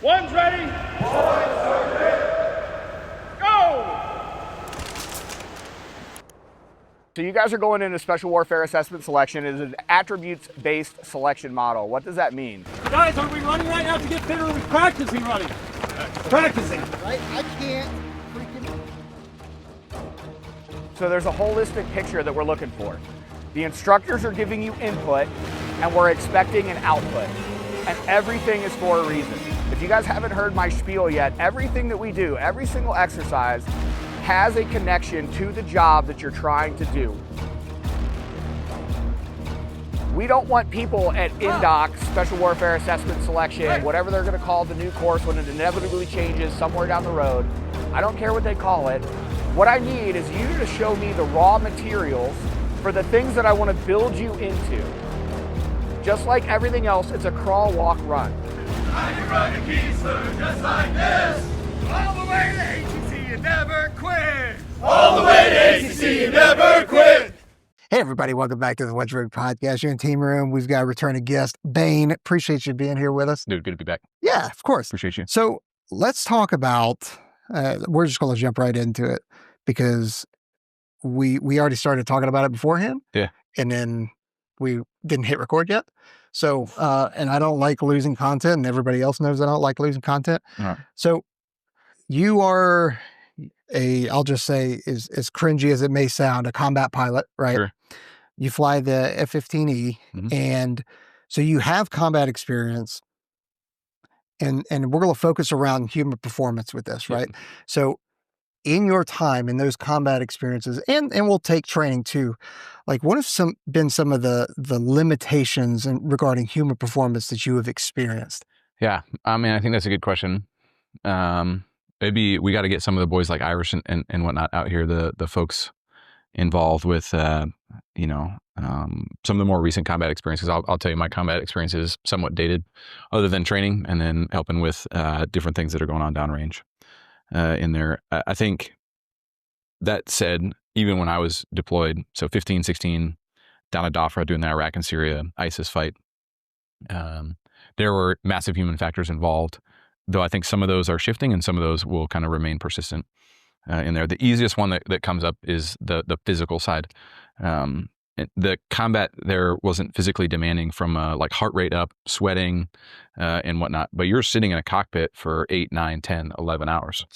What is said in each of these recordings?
One's ready. One's ready. Go! So you guys are going into special warfare assessment selection. It is an attributes-based selection model. What does that mean? Guys, are we running right now to get fitter? Or are we practicing running? Practicing. I can't freaking... So there's a holistic picture that we're looking for. The instructors are giving you input, and we're expecting an output. And everything is for a reason. If you guys haven't heard my spiel yet, everything that we do, every single exercise, has a connection to the job that you're trying to do. We don't want people at INDOC, Special Warfare Assessment Selection, whatever they're gonna call the new course when it inevitably changes somewhere down the road. I don't care what they call it. What I need is you to show me the raw materials for the things that I wanna build you into. Just like everything else, it's a crawl, walk, run. I'm running keys just like this. All the way to ATC, you never quit. All the way to ATC, you never quit. Hey everybody, welcome back to the Wedge Rig Podcast. You're in Team Room. We've got a returning guest, Bane. Appreciate you being here with us. Dude, good to be back. Yeah, of course. Appreciate you. So let's talk about, we're just going to jump right into it because we already started talking about it beforehand. Yeah. And then we didn't hit record yet. So, and I don't like losing content, and everybody else knows I don't like losing content. All right. So you are I'll just say, as cringy as it may sound, a combat pilot, right? Sure. You fly the F-15E, and so you have combat experience, and we're going to focus around human performance with this, right? So in your time, in those combat experiences, and we'll take training too, like what have been some of the limitations regarding human performance that you have experienced? Yeah, I mean, I think that's a good question. Maybe we got to get some of the boys like Irish and whatnot out here, the folks involved with, some of the more recent combat experiences. I'll tell you, my combat experience is somewhat dated, other than training and then helping with different things that are going on downrange in there. I think that said, even when I was deployed, so 15, 16, down at Dhofra doing the Iraq and Syria ISIS fight, there were massive human factors involved, though I think some of those are shifting and some of those will kind of remain persistent in there. The easiest one that comes up is the physical side. The combat there wasn't physically demanding from like heart rate up, sweating and whatnot, but you're sitting in a cockpit for 8, 9, 10, 11 hours.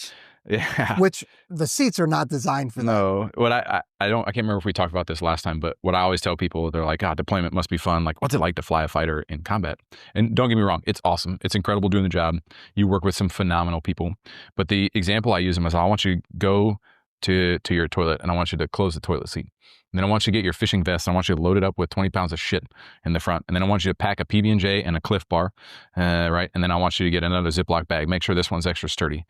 Yeah. Which the seats are not designed for that. No, what I can't remember if we talked about this last time, but what I always tell people, they're like, deployment must be fun. Like, what's it like to fly a fighter in combat? And don't get me wrong, it's awesome. It's incredible doing the job. You work with some phenomenal people. But the example I use them is, I want you to go to your toilet and I want you to close the toilet seat. And then I want you to get your fishing vest and I want you to load it up with 20 pounds of shit in the front. And then I want you to pack a PB&J and a Cliff Bar, right? And then I want you to get another Ziploc-bag. Make sure this one's extra sturdy.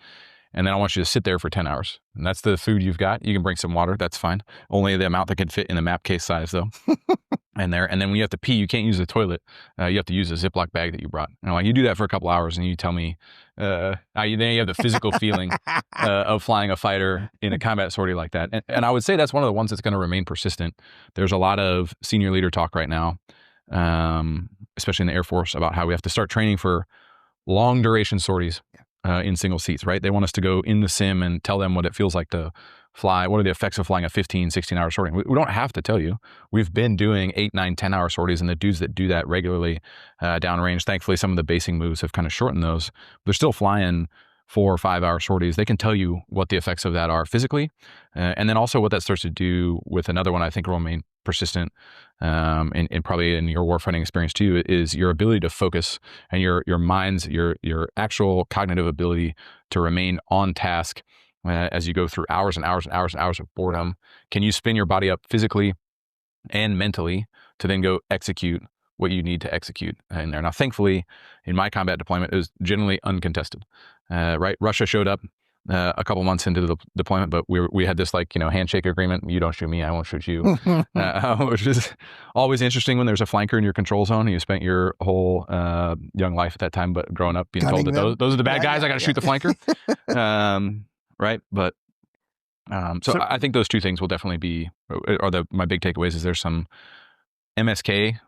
And then I want you to sit there for 10 hours. And that's the food you've got. You can bring some water. That's fine. Only the amount that can fit in the map case size, though. And then when you have to pee, you can't use the toilet. You have to use a Ziploc bag that you brought. And like, you do that for a couple hours and you tell me, then you have the physical feeling of flying a fighter in a combat sortie like that. And I would say that's one of the ones that's going to remain persistent. There's a lot of senior leader talk right now, especially in the Air Force, about how we have to start training for long duration sorties. In single seats, right? They want us to go in the sim and tell them what it feels like to fly. What are the effects of flying a 15, 16-hour sortie? We don't have to tell you. We've been doing 8, 9, 10-hour sorties, and the dudes that do that regularly downrange, thankfully, some of the basing moves have kind of shortened those. They're still flying 4 or 5 hour sorties. They can tell you what the effects of that are physically, and then also what that starts to do with another one I think will remain persistent, and probably in your warfighting experience too, is your ability to focus and your mind's, your actual cognitive ability to remain on task as you go through hours and hours and hours and hours of boredom. Can you spin your body up physically and mentally to then go execute what you need to execute in there? Now, thankfully, in my combat deployment, it was generally uncontested, right? Russia showed up a couple months into the deployment, but we had this handshake agreement. You don't shoot me, I won't shoot you, which is always interesting when there's a flanker in your control zone and you spent your whole young life at that time, but growing up being told that those are the bad guys. I got to shoot the flanker, right? But so I think those two things will definitely be, my big takeaways is there's some MSK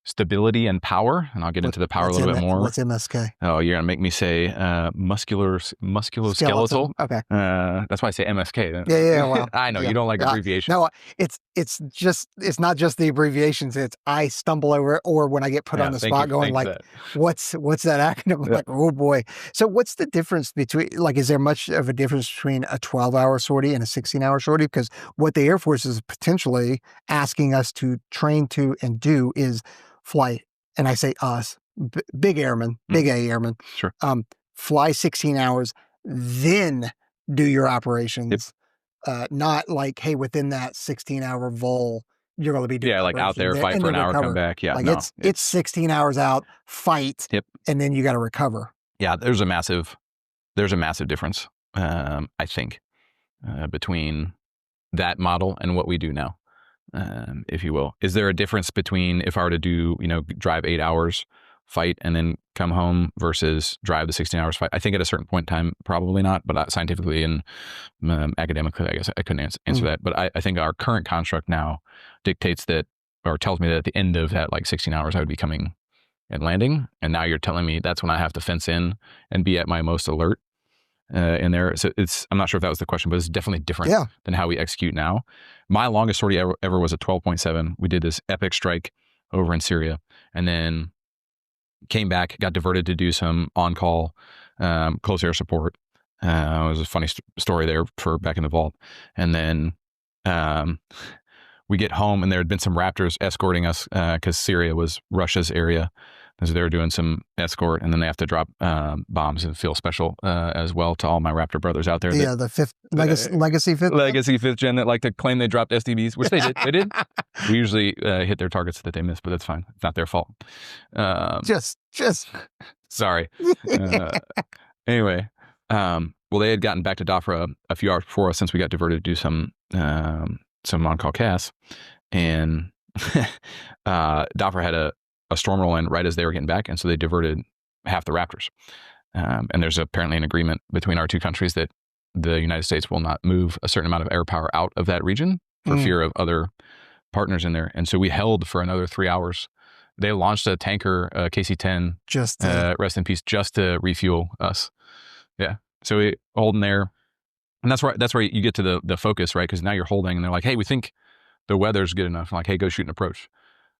stability and power, and I'll get into the power a little bit more. What's MSK? Oh, you're gonna make me say musculoskeletal. Skeletal. Okay. That's why I say MSK. Yeah. Well, I know you don't like abbreviations. No, it's not just the abbreviations. It's I stumble over it, or when I get put on the spot, going like, what's that acronym? I'm like, oh boy. So what's the difference between, like, is there much of a difference between a 12-hour sortie and a 16-hour sortie? Because what the Air Force is potentially asking us to train to and do is fly, and I say us, big airmen, big A airmen, sure, fly 16 hours, then do your operations. Yep. Not like, hey, within that 16-hour vol, you're going to be doing like out there, fight for an hour, come back. Yeah, like it's 16 hours out, fight, yep, and then you got to recover. Yeah, there's a massive difference, I think, between that model and what we do now. If you will. Is there a difference between if I were to do, drive 8 hours, fight, and then come home versus drive the 16 hours, fight? I think at a certain point in time, probably not, but scientifically and academically, I guess I couldn't answer that. But I think our current construct now dictates that, or tells me that at the end of that, like 16 hours, I would be coming and landing. And now you're telling me that's when I have to fence in and be at my most alert. In there. So I'm not sure if that was the question, but it's definitely different than how we execute now. My longest sortie ever was a 12.7. We did this epic strike over in Syria, and then came back, got diverted to do some on-call close air support. It was a funny story there for back in the vault. And then we get home, and there had been some Raptors escorting us because Syria was Russia's area. So they were doing some escort, and then they have to drop bombs and feel special as well to all my Raptor brothers out there. Yeah, the fifth legacy fifth gen that like to claim they dropped SDBs, which they did. They did. We usually hit their targets that they missed, but that's fine. It's not their fault. Just sorry. Anyway, well, they had gotten back to Dhofra a few hours before us since we got diverted to do some on-call casts, and Dhofra had a storm roll in right as they were getting back, and so they diverted half the Raptors. And there's apparently an agreement between our two countries that the United States will not move a certain amount of air power out of that region for fear of other partners in there. And so we held for another 3 hours. They launched a tanker, KC-10, just rest in peace, just to refuel us. Yeah. So we holding there. And that's where you get to the focus, right? Because now you're holding, and they're like, hey, we think the weather's good enough. I'm like, hey, go shoot an approach.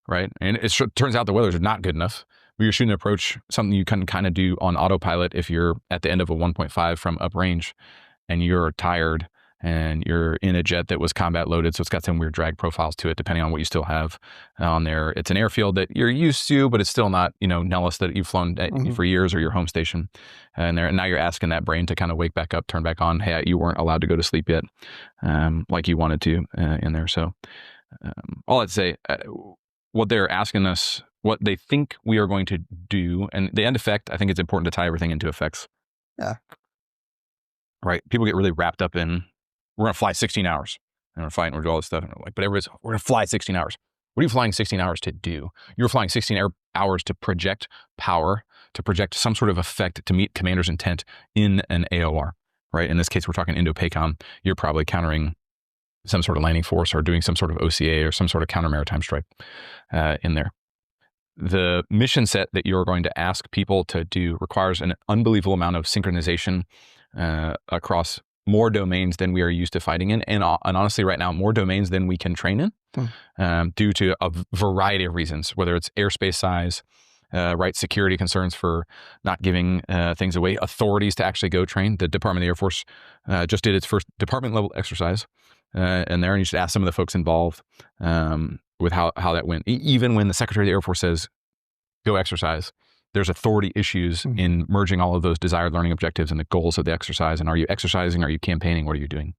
Right. And it turns out the weather's not good enough. But you're shooting an approach, something you can kind of do on autopilot if you're at the end of a 1.5 from uprange and you're tired and you're in a jet that was combat loaded. So it's got some weird drag profiles to it, depending on what you still have on there. It's an airfield that you're used to, but it's still not, Nellis that you've flown for years or your home station. And now you're asking that brain to kind of wake back up, turn back on. Hey, you weren't allowed to go to sleep yet, like you wanted to in there. So all I'd say, what they're asking us, what they think we are going to do, and the end effect, I think it's important to tie everything into effects. Yeah. Right? People get really wrapped up in, we're going to fly 16 hours, and we're fighting, we're doing all this stuff, and we're like, but everybody's, we're going to fly 16 hours. What are you flying 16 hours to do? You're flying 16 hours to project power, to project some sort of effect, to meet commander's intent in an AOR, right? In this case, we're talking Indo-PACOM. You're probably countering some sort of landing force or doing some sort of OCA or some sort of counter maritime strike in there. The mission set that you're going to ask people to do requires an unbelievable amount of synchronization across more domains than we are used to fighting in. And honestly, right now, more domains than we can train in due to a variety of reasons, whether it's airspace size, right, security concerns for not giving things away, authorities to actually go train. The Department of the Air Force just did its first department level exercise and you should ask some of the folks involved with how that went. Even when the Secretary of the Air Force says, go exercise, there's authority issues in merging all of those desired learning objectives and the goals of the exercise. And are you exercising? Are you campaigning? What are you doing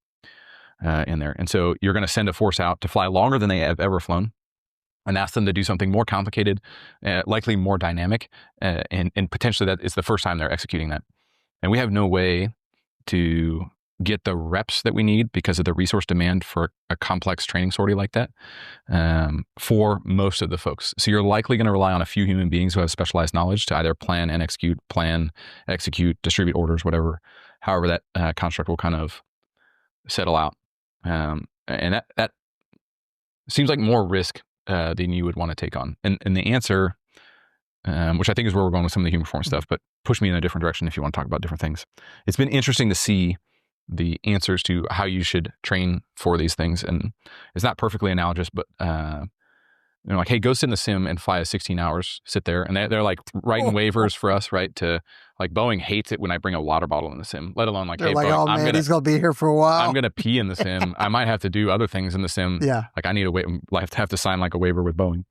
in there? And so you're going to send a force out to fly longer than they have ever flown and ask them to do something more complicated, likely more dynamic, and potentially that is the first time they're executing that. And we have no way to get the reps that we need because of the resource demand for a complex training sortie like that for most of the folks. So you're likely going to rely on a few human beings who have specialized knowledge to either plan and execute, distribute orders, however that construct will kind of settle out. And that seems like more risk than you would want to take on? And the answer, which I think is where we're going with some of the human performance stuff, but push me in a different direction if you want to talk about different things. It's been interesting to see the answers to how you should train for these things. And it's not perfectly analogous, but like, hey, go sit in the sim and fly a 16 hours, sit there. And they're like writing waivers for us, right? To like, Boeing hates it when I bring a water bottle in the sim, let alone like, They're hey, like, Boeing, oh man, he's going to be here for a while. I'm going to pee in the sim. I might have to do other things in the sim. Yeah. Like I need have to sign like a waiver with Boeing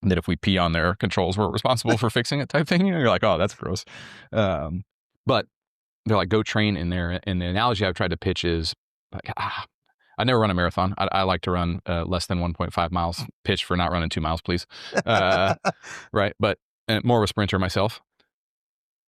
that if we pee on their controls, we're responsible for fixing it type thing. You're like, oh, that's gross. But they're like, go train in there. And the analogy I've tried to pitch is like, I never run a marathon. I like to run less than 1.5 miles. Pitch for not running 2 miles, please. Right. But more of a sprinter myself.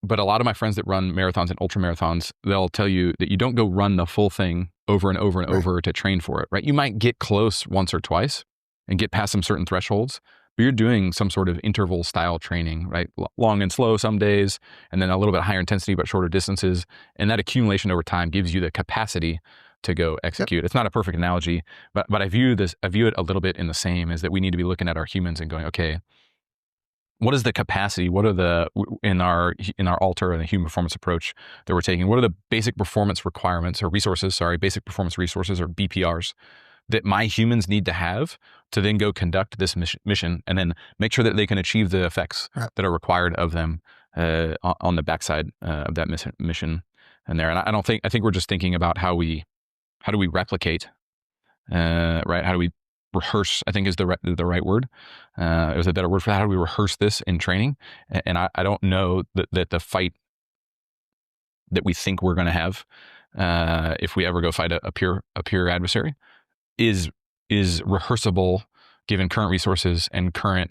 But a lot of my friends that run marathons and ultra marathons, they'll tell you that you don't go run the full thing over and over and over to train for it, right? You might get close once or twice and get past some certain thresholds, but you're doing some sort of interval style training, right? Long and slow some days, and then a little bit higher intensity, but shorter distances. And that accumulation over time gives you the capacity to go execute. Yep. It's not a perfect analogy, but I view it a little bit in the same, is that we need to be looking at our humans and going, okay, what is the capacity? What are in our alter and the human performance approach that we're taking? What are the basic performance requirements or resources, basic performance resources or BPRs that my humans need to have to then go conduct this mission and then make sure that they can achieve the effects that are required of them on the backside of that mission and there. And I think we're just thinking about how do we replicate, right? How do we rehearse, I think is the right word. It was a better word for that. How do we rehearse this in training? And I don't know that the fight that we think we're going to have, if we ever go fight a peer adversary, is rehearsable given current resources and current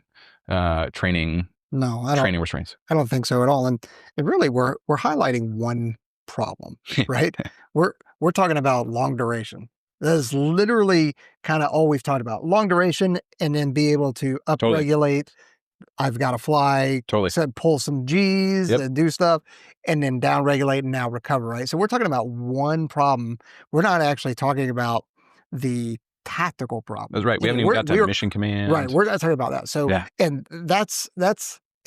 training. No, training restraints. I don't think so at all. And really, we're highlighting one problem, right? We're talking about long duration. That is literally kind of all we've talked about. Long duration, and then be able to upregulate. I've got to fly, pull some G's and do stuff, and then downregulate and now recover, right? So we're talking about one problem. We're not actually talking about the tactical problem. That's right. We haven't even got to mission command. Right. We're not talking about that. So, and that's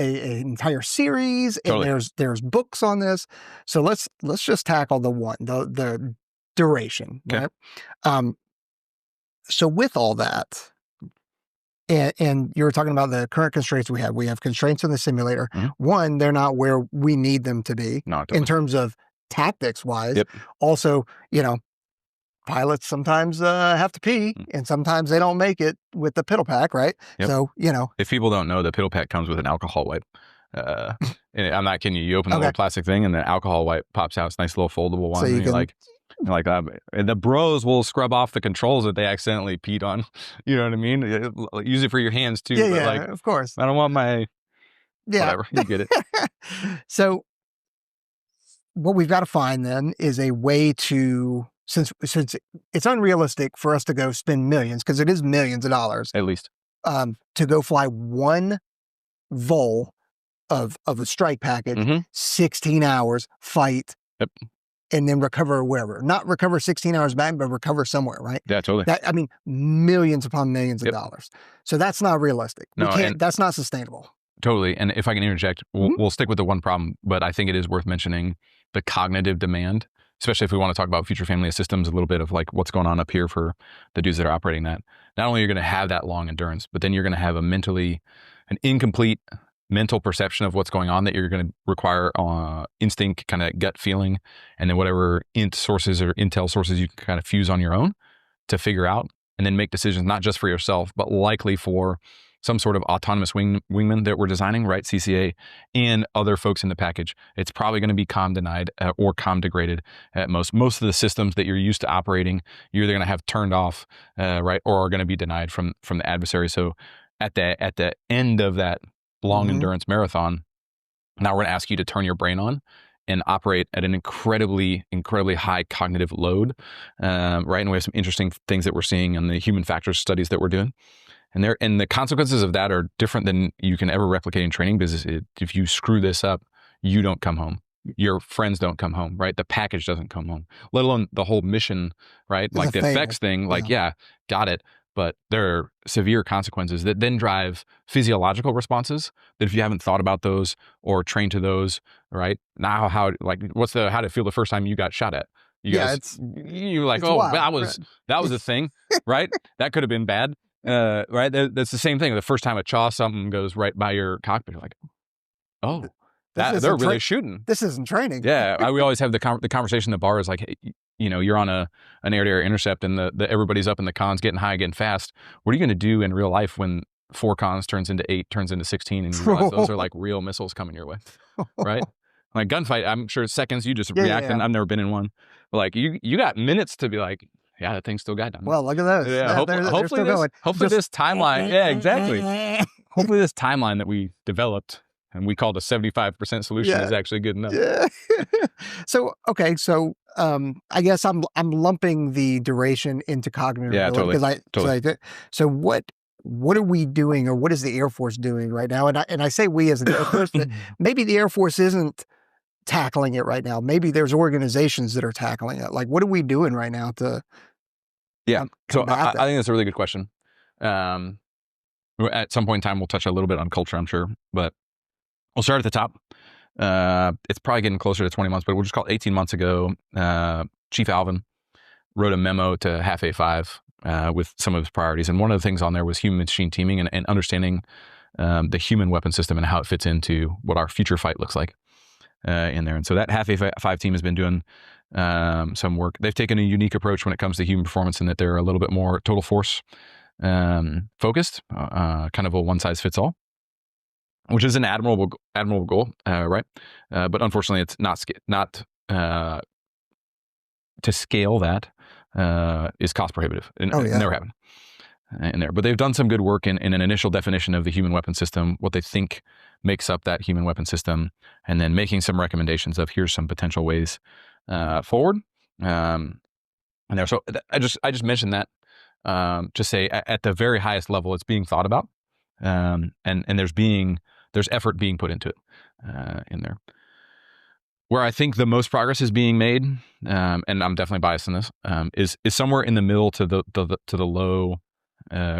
an entire series, and there's books on this. So let's just tackle the duration. Okay. Right? So with all that, and you were talking about the current constraints we have. We have constraints in the simulator. Mm-hmm. One, they're not where we need them to be in terms of tactics wise. Yep. Also, pilots sometimes have to pee, and sometimes they don't make it with the piddle pack, right? Yep. So, if people don't know, the piddle pack comes with an alcohol wipe. And I'm not kidding you. You open the little plastic thing, and the alcohal wipe pops out. It's a nice little foldable one. So and you're like, and the bros will scrub off the controls that they accidentally peed on. You know what I mean? Use it for your hands too. Yeah, of course. I don't want my whatever. You get it. So what we've got to find then is a way to, since it's unrealistic for us to go spend millions, because it is millions of dollars at least, to go fly one vol of a strike package, 16 hours, fight, and then recover wherever. Not recover 16 hours back, but recover somewhere, right? Yeah, totally. Millions upon millions of dollars. So that's not realistic. That's not sustainable. Totally. And if I can interject, we'll stick with the one problem, but I think it is worth mentioning the cognitive demand, especially if we want to talk about future family of systems, a little bit of like what's going on up here for the dudes that are operating that. Not only are you going to have that long endurance, but then you're going to have an incomplete mental perception of what's going on that you're going to require instinct, kind of gut feeling, and then whatever sources or intel sources you can kind of fuse on your own to figure out and then make decisions, not just for yourself, but likely for some sort of autonomous wingman that we're designing, right? CCA and other folks in the package. It's probably going to be comm denied or comm degraded at most. Most of the systems that you're used to operating, you're either going to have turned off, right, or are going to be denied from the adversary. So at the end of that long endurance marathon, now we're going to ask you to turn your brain on and operate at an incredibly, incredibly high cognitive load, right? And we have some interesting things that we're seeing in the human factors studies that we're doing. And the consequences of that are different than you can ever replicate in training, because if you screw this up, you don't come home. Your friends don't come home, right? The package doesn't come home, let alone the whole mission, right? Like the effects thing, got it. but there are severe consequences that then drive physiological responses that if you haven't thought about those or trained to those, right? Now, how did it feel the first time you got shot at? You're like, oh, wild, that was a thing, right? That could have been bad, right? That's the same thing. The first time a chaw something goes right by your cockpit, you're like, oh, they're really shooting. This isn't training. Yeah, we always have the conversation in the bar is like, hey, you're on an air-to-air intercept and everybody's up in the cons, getting high, getting fast. What are you going to do in real life when 4 cons turns into 8, turns into 16, and you realize those are like real missiles coming your way, right? Like gunfight, I'm sure seconds you just react, and I've never been in one. But like you got minutes to be like, yeah, that thing's still got done. Well, look at those. Yeah, hopefully this timeline. Yeah, exactly. Hopefully this timeline that we developed and we called a 75% solution is actually good enough. Yeah. So I guess I'm lumping the duration into cognitive ability. Totally. So what are we doing, or what is the Air Force doing right now? And I say we as an Air Force, but maybe the Air Force isn't tackling it right now. Maybe there's organizations that are tackling it. Like, what are we doing right now to? So I think that's a really good question. At some point in time, we'll touch a little bit on culture, I'm sure, but we'll start at the top. It's probably getting closer to 20 months, but we'll just call it 18 months ago. Chief Alvin wrote a memo to half A5 with some of his priorities. And one of the things on there was human machine teaming and understanding the human weapon system and how it fits into what our future fight looks like in there. And so that half A5 team has been doing some work. They've taken a unique approach when it comes to human performance in that they're a little bit more total force focused, kind of a one size fits all, which is an admirable goal, right? But unfortunately, it's not to scale that is cost prohibitive. Never happened in there. But they've done some good work in an initial definition of the human weapon system, what they think makes up that human weapon system, and then making some recommendations of here's some potential ways forward. And there, so I just mentioned that to say at the very highest level, it's being thought about, and there's effort being put into it in there. Where I think the most progress is being made, and I'm definitely biased in this, is somewhere in the middle to the low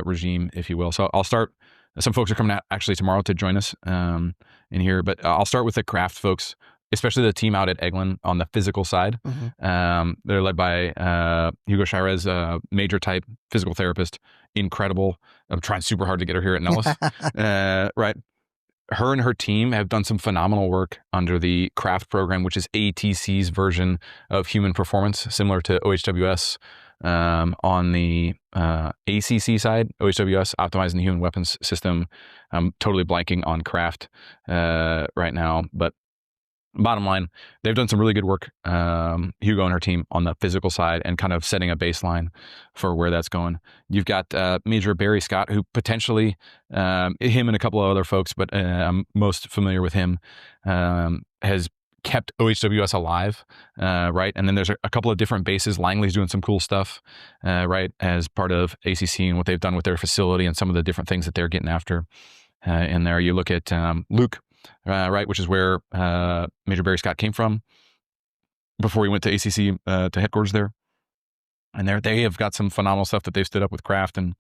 regime, if you will. So I'll start. Some folks are coming out actually tomorrow to join us in here, but I'll start with the craft folks, especially the team out at Eglin on the physical side. Mm-hmm. They're led by Hugo Chirez, major type physical therapist, incredible. I'm trying super hard to get her here at Nellis, right? Her and her team have done some phenomenal work under the CRAFT program, which is ATC's version of human performance, similar to OHWS on the ACC side. OHWS, Optimizing the Human Weapons System. I'm totally blanking on CRAFT right now, but bottom line, they've done some really good work, Hugo and her team, on the physical side and kind of setting a baseline for where that's going. You've got Major Barry Scott, who potentially, him and a couple of other folks, but I'm most familiar with him, has kept OHWS alive, right? And then there's a couple of different bases. Langley's doing some cool stuff, right, as part of ACC and what they've done with their facility and some of the different things that they're getting after in there. You look at Luke, right, which is where Major Barry Scott came from before he went to ACC to headquarters there. And they have got some phenomenal stuff that they've stood up with CRAFT and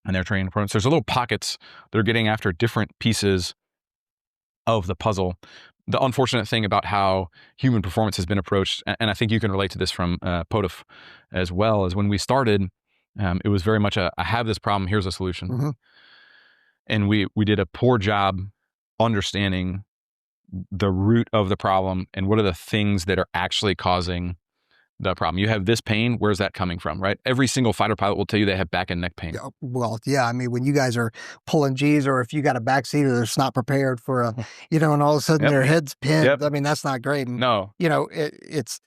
their training programs. There's a little pockets that are getting after different pieces of the puzzle. The unfortunate thing about how human performance has been approached, and I think you can relate to this from POTF as well, is when we started, it was very much I have this problem, here's a solution. Mm-hmm. And we did a poor job understanding the root of the problem and what are the things that are actually causing the problem. You have this pain, where's that coming from, right? Every single fighter pilot will tell you they have back and neck pain. Well, yeah, I mean, when you guys are pulling G's, or if you got a backseater that's not prepared for a, and all of a sudden their head's pinned, I mean, that's not great. And, no. It's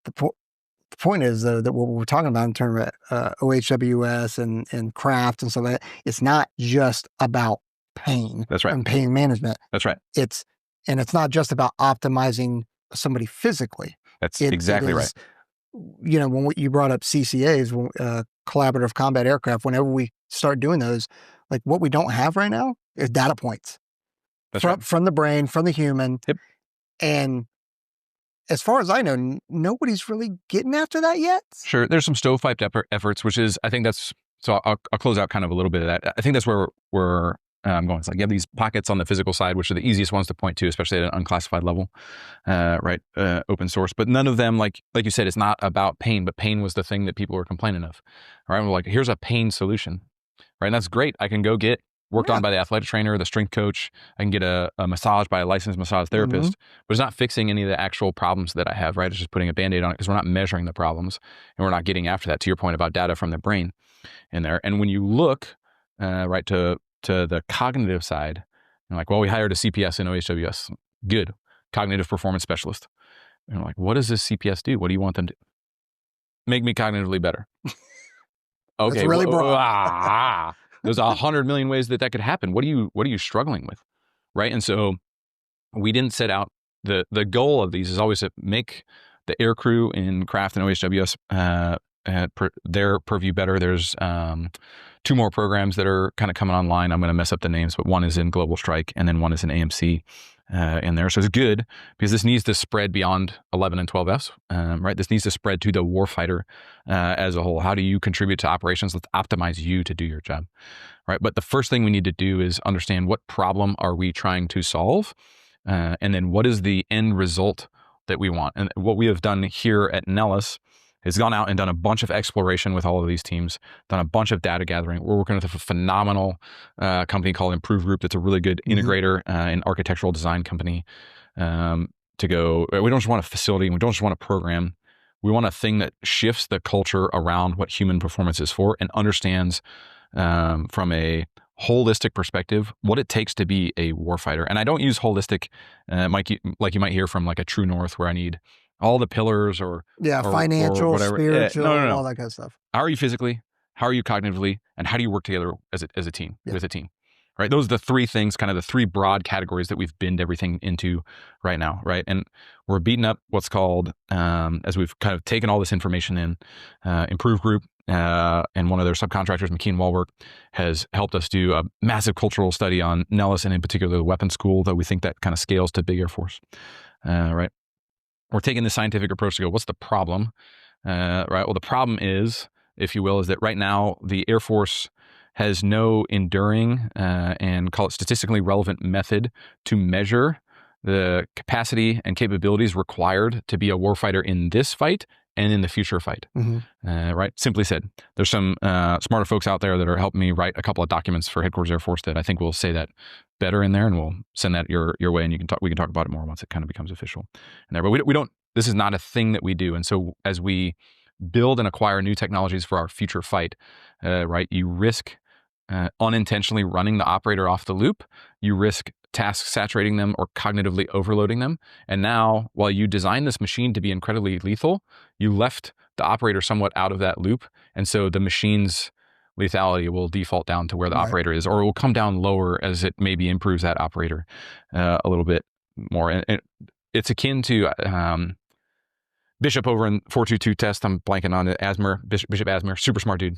the point is that what we're talking about in terms of OHWS and CRAFT and so that, it's not just about pain. That's right. And pain management. That's right. It's not just about optimizing somebody physically. That's exactly right. When you brought up CCAs, collaborative combat aircraft, whenever we start doing those, like what we don't have right now is data points. That's right. From the brain, from the human. Yep. And as far as I know, nobody's really getting after that yet. Sure. There's some stovepipe efforts, which is, I think that's so I'll close out kind of a little bit of that. I think that's where we're going. It's like you have these pockets on the physical side, which are the easiest ones to point to, especially at an unclassified level, right? Open source, but none of them, like you said, it's not about pain, but pain was the thing that people were complaining of. All right, we're like, here's a pain solution, right? And that's great. I can go get worked on by the athletic trainer, the strength coach. I can get a massage by a licensed massage therapist, but it's not fixing any of the actual problems that I have, right? It's just putting a Band-Aid on it because we're not measuring the problems and we're not getting after that, to your point about data from the brain in there. And when you look right to the cognitive side, you're like, well, we hired a CPS in OHWS. Good. Cognitive performance specialist. And I'm like, what does this CPS do? What do you want them to make me cognitively better? Okay. That's really broad. There's 100 million ways that could happen. What are you struggling with? Right. And so we didn't set out the goal of these is always to make the air crew in craft and OHWS their purview better. There's 2 more programs that are kind of coming online. I'm going to mess up the names, but one is in Global Strike and then one is in AMC in there. So it's good because this needs to spread beyond 11 and 12Fs, right? This needs to spread to the warfighter as a whole. How do you contribute to operations? Let's optimize you to do your job, right? But the first thing we need to do is understand what problem are we trying to solve, and then what is the end result that we want. And what we have done here at Nellis has gone out and done a bunch of exploration with all of these teams, done a bunch of data gathering. We're working with a phenomenal company called Improve Group that's a really good integrator and architectural design company to go. We don't just want a facility. We don't just want a program. We want a thing that shifts the culture around what human performance is for and understands from a holistic perspective what it takes to be a warfighter. And I don't use holistic, like you might hear from like a True North, where I need all the pillars or financial, or whatever. spiritual, No. all that kind of stuff. How are you physically? How are you cognitively? And how do you work together as a team, with a team? Right? Those are the 3 things, kind of the 3 broad categories that we've binned everything into right now, right? And we're beating up what's called, as we've kind of taken all this information in, Improve Group and one of their subcontractors, McKean Wallwork, has helped us do a massive cultural study on Nellis and in particular the weapons school, though we think that kind of scales to big Air Force, right? We're taking the scientific approach to go, what's the problem? Right? Well, the problem is, if you will, is that right now the Air Force has no enduring and call it statistically relevant method to measure the capacity and capabilities required to be a warfighter in this fight and in the future fight. Right? Simply said, there's some smarter folks out there that are helping me write a couple of documents for Headquarters Air Force that I think will say that better in there, and we'll send that your way, and we can talk about it more once it kind of becomes official in there. But we don't. This is not a thing that we do, and so as we build and acquire new technologies for our future fight, right, you risk unintentionally running the operator off the loop. You risk task saturating them or cognitively overloading them. And now, while you design this machine to be incredibly lethal, you left the operator somewhat out of that loop, and so the machine's lethality will default down to where the operator is, or it will come down lower as it maybe improves that operator a little bit more. And it's akin to Bishop over in 422 test. I'm blanking on it. Bishop Asmer, super smart dude.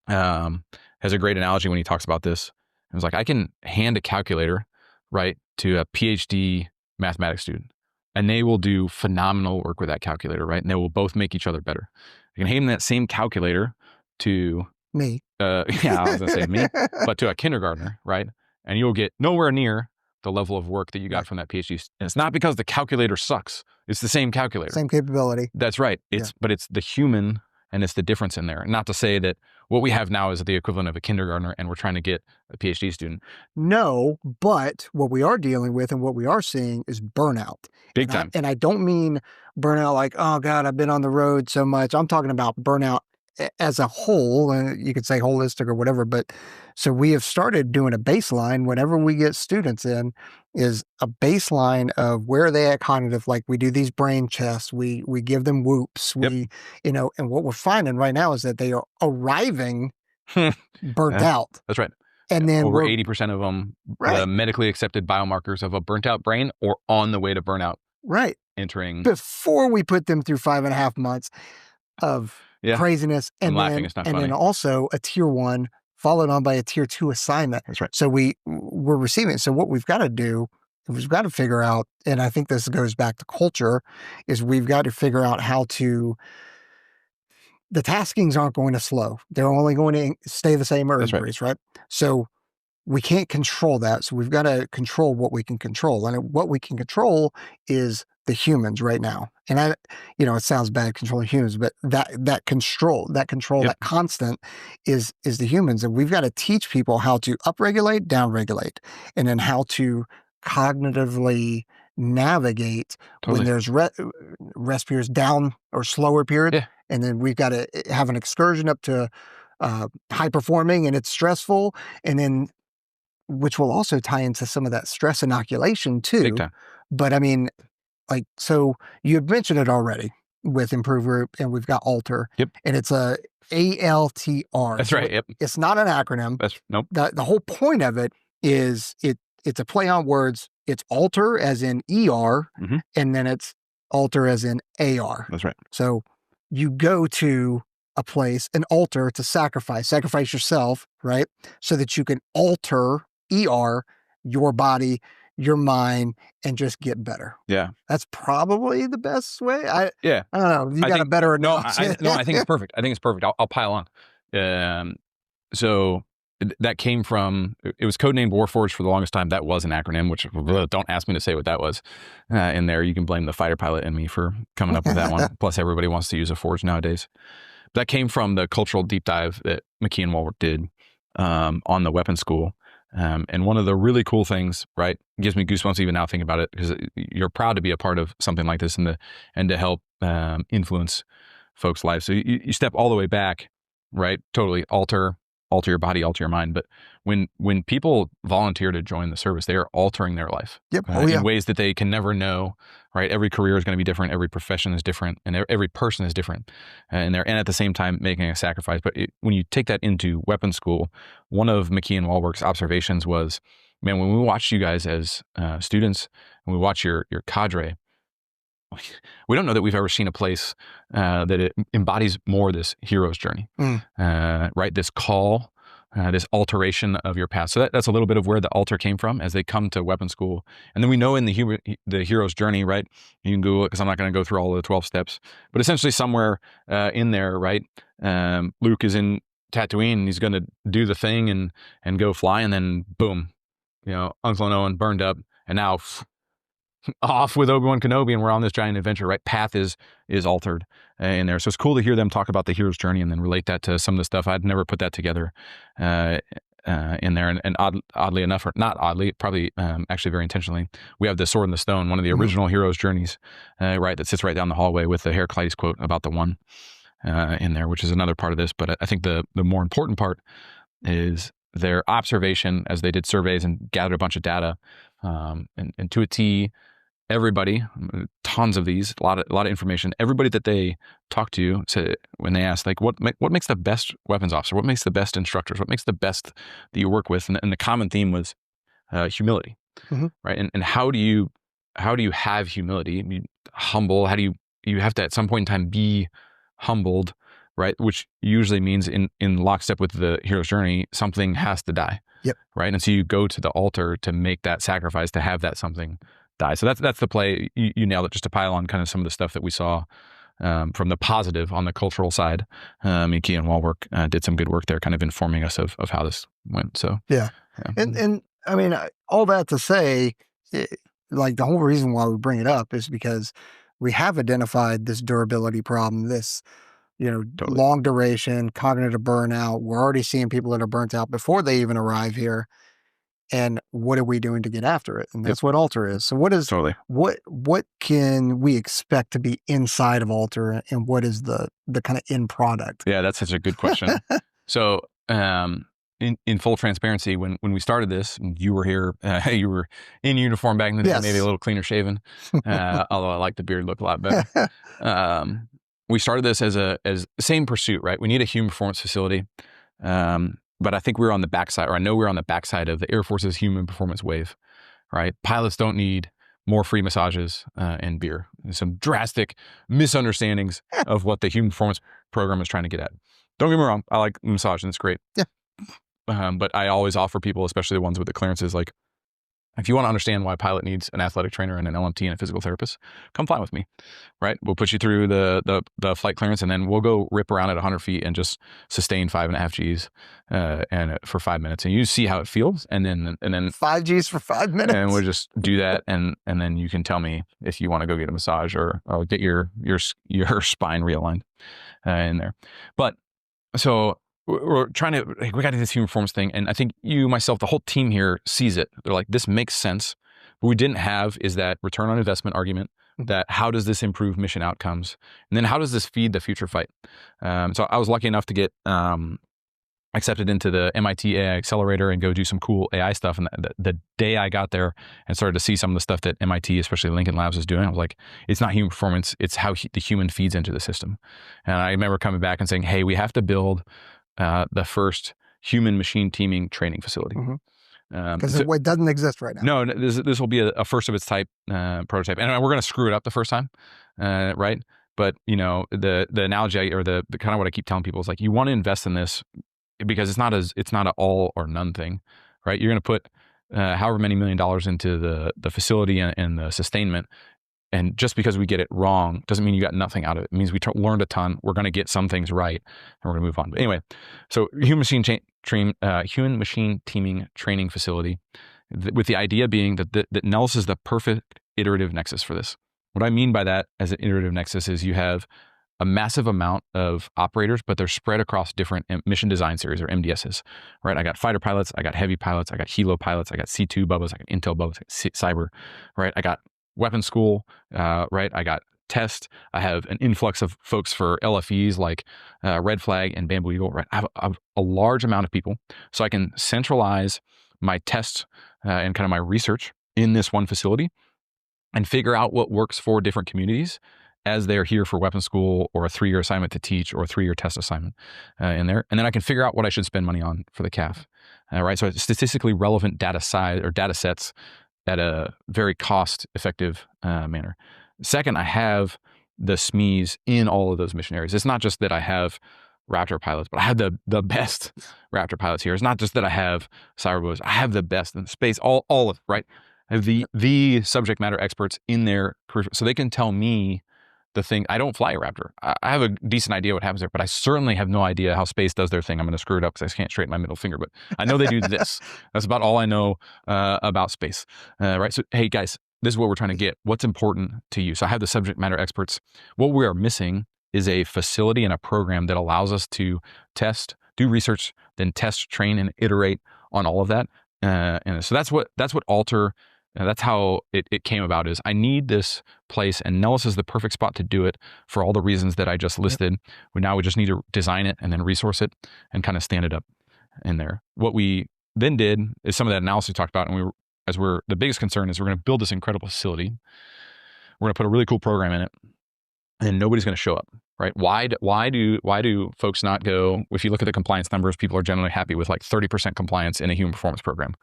Has a great analogy when he talks about this. It was like, I can hand a calculator, right, to a PhD mathematics student, and they will do phenomenal work with that calculator, right? And they will both make each other better. I can hand that same calculator to me. I was gonna say me, but to a kindergartner, right? And you'll get nowhere near the level of work that you got from that PhD. And it's not because the calculator sucks. It's the same calculator. Same capability. That's right. But it's the human, and it's the difference in there. Not to say that what we have now is the equivalent of a kindergartner and we're trying to get a PhD student. No, but what we are dealing with and what we are seeing is burnout. Big time. And I don't mean burnout like, oh God, I've been on the road so much. I'm talking about burnout as a whole, and you could say holistic or whatever. But so we have started doing a baseline whenever we get students in, is a baseline of where are they at cognitive. Like we do these brain tests, we give them whoops, and what we're finding right now is that they are arriving burnt out. That's right. And then over 80% of them, the medically accepted biomarkers of a burnt out brain or on the way to burnout. Right. Entering. Before we put them through 5.5 months of craziness, and then also a tier 1 followed on by a tier 2 assignment. That's right. So we're receiving it. So what we've got to do, we've got to figure out, and I think this goes back to culture, is we've got to figure out how to the taskings aren't going to slow. They're only going to stay the same or increase, right? So we can't control that. So we've got to control what we can control. And what we can control is the humans right now. And it sounds bad controlling humans, but that constant is the humans. And we've got to teach people how to upregulate, downregulate, and then how to cognitively navigate when there's rest periods, down or slower period. Yeah. And then we've got to have an excursion up to high performing, and it's stressful. And then, which will also tie into some of that stress inoculation too. Big time. But I mean, so you had mentioned it already with Improve Group, and we've got Alter. Yep. And it's a ALTR. That's right. Yep. It's not an acronym. Nope. The whole point of it is it's a play on words. It's Alter as in ER, and then it's Alter as in AR. That's right. So you go to a place, an altar, to sacrifice yourself, right? So that you can alter your body, your mind, and just get better. Yeah. That's probably the best way. I don't know. You got a better analogy. I think it's perfect. I'll pile on. So that came from, it was codenamed Warforged for the longest time. That was an acronym, which don't ask me to say what that was in there. You can blame the fighter pilot and me for coming up with that one. Plus everybody wants to use a forge nowadays. That came from the cultural deep dive that McKee and Walworth did on the weapons school. And one of the really cool things, right, gives me goosebumps even now thinking about it, because you're proud to be a part of something like this and to help influence folks' lives. So you step all the way back, right? Totally alter your body, alter your mind. But when people volunteer to join the service, they are altering their life in ways that they can never know, right? Every career is going to be different. Every profession is different, and every person is different. And at the same time making a sacrifice. But when you take that into weapons school, one of McKee and Walworth's observations was, man, when we watch you guys as students, and we watch your cadre, we don't know that we've ever seen a place that it embodies more this hero's journey, right? This call, this alteration of your past. So that's a little bit of where the alter came from as they come to weapons school. And then we know in the hero's journey, right? You can Google it because I'm not going to go through all of the 12 steps, but essentially somewhere in there, right? Luke is in Tatooine and he's going to do the thing and go fly, and then boom, Uncle and Owen burned up, and now off with Obi-Wan Kenobi, and we're on this giant adventure, right? Path is altered in there. So it's cool to hear them talk about the hero's journey and then relate that to some of the stuff. I'd never put that together in there. And oddly enough, or not oddly, probably actually very intentionally, we have the Sword and the Stone, one of the original hero's journeys, right? That sits right down the hallway with the Heraclitus quote about the one in there, which is another part of this. But I think the more important part is their observation as they did surveys and gathered a bunch of data, and to a T, everybody, tons of these, a lot of information. Everybody that they talked to said, when they asked, like, what makes the best weapons officer? What makes the best instructors? What makes the best that you work with? And the common theme was humility, right? And how do you have humility? I mean, humble. How do you have to at some point in time be humbled, right? Which usually means in lockstep with the hero's journey, something has to die. Yep. Right. And so you go to the altar to make that sacrifice, to have that something die. So that's the play. You nailed it. Just to pile on kind of some of the stuff that we saw from the positive on the cultural side. McKee and Walworth did some good work there, kind of informing us of how this went. So yeah. And I mean, all that to say, like the whole reason why we bring it up is because we have identified this durability problem, this Totally. long duration, cognitive burnout. We're already seeing people that are burnt out before they even arrive here. And what are we doing to get after it? And that's what Alter is. So what can we expect to be inside of Alter, and what is the kind of end product? Yeah, that's such a good question. So in full transparency, when we started this, you were here, you were in uniform back in the day, maybe a little cleaner shaven, although I like the beard look a lot better. We started this as the same pursuit, right? We need a human performance facility. But I think we're on the backside, or I know we're on the backside of the Air Force's human performance wave, right? Pilots don't need more free massages and beer. There's some drastic misunderstandings of what the human performance program is trying to get at. Don't get me wrong. I like massage and it's great. Yeah. But I always offer people, especially the ones with the clearances, like, If you want to understand why a pilot needs an athletic trainer and an LMT and a physical therapist, come fly with me, right? We'll put you through the flight clearance, and then we'll go rip around at 100 feet and just sustain 5.5 Gs and for 5 minutes, and you see how it feels, and then 5 Gs for 5 minutes, and we'll just do that, and then you can tell me if you want to go get a massage or get your spine realigned in there. But so. We're trying to, we got to do this human performance thing. And I think you, myself, the whole team here sees it. They're like, this makes sense. What we didn't have is that return on investment argument, that how does this improve mission outcomes? And then how does this feed the future fight? So I was lucky enough to get accepted into the MIT AI Accelerator and go do some cool AI stuff. And the day I got there and started to see some of the stuff that MIT, especially Lincoln Labs, is doing, I was like, it's not human performance. It's how the human feeds into the system. And I remember coming back and saying, hey, we have to build the first human machine teaming training facility. Because it doesn't exist right now. No, this will be a first of its type prototype, and we're going to screw it up the first time, right? But you know, the analogy or the kind of what I keep telling people is like, you want to invest in this because it's not an all or none thing, right? You're going to put however many $1 million into the facility and the sustainment. And just because we get it wrong doesn't mean you got nothing out of it. It means we learned a ton. We're going to get some things right, and we're going to move on. But anyway, so human machine teaming training facility, with the idea being that Nellis is the perfect iterative nexus for this. What I mean by that as an iterative nexus is you have a massive amount of operators, but they're spread across different mission design series or MDSs, right? I got fighter pilots, I got heavy pilots, I got helo pilots, I got C2 bubbas, I got intel bubbas, I got cyber, right? I got weapons school, right? I got test. I have an influx of folks for LFEs like Red Flag and Bamboo Eagle, right? I have a large amount of people, so I can centralize my tests and kind of my research in this one facility and figure out what works for different communities as they're here for weapons school or a 3-year assignment to teach or a 3-year test assignment in there. And then I can figure out what I should spend money on for the CAF, right? So it's statistically relevant data sets at a very cost-effective manner. Second, I have the SMEs in all of those mission areas. It's not just that I have Raptor pilots, but I have the best Raptor pilots here. It's not just that I have cyberbows. I have the best in space, all of it, right? I have the subject matter experts in there, so they can tell me the thing. I don't fly a Raptor. I have a decent idea what happens there, but I certainly have no idea how space does their thing. I'm going to screw it up because I can't straighten my middle finger, but I know they do this. That's about all I know about space, right? So, hey guys, this is what we're trying to get. What's important to you? So I have the subject matter experts. What we are missing is a facility and a program that allows us to test, do research, then test, train, and iterate on all of that. And so that's what Alter. That's how it came about. Is I need this place, and Nellis is the perfect spot to do it for all the reasons that I just listed. Now we just need to design it and then resource it and kind of stand it up in there. What we then did is some of that analysis we talked about, and the biggest concern is we're going to build this incredible facility. We're going to put a really cool program in it, and nobody's going to show up, right? Why do folks not go? If you look at the compliance numbers, people are generally happy with like 30% compliance in a human performance program.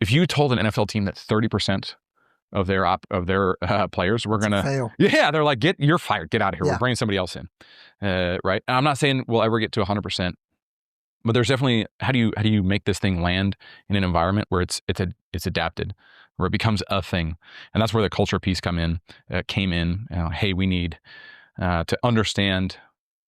If you told an NFL team that 30% of their players were going to fail, they're like, you're fired, get out of here. Yeah. We're bringing somebody else in, right? And I'm not saying we'll ever get to 100%, but there's definitely how do you make this thing land in an environment where it's adapted, where it becomes a thing, and that's where the culture piece came in. Hey, we need to understand.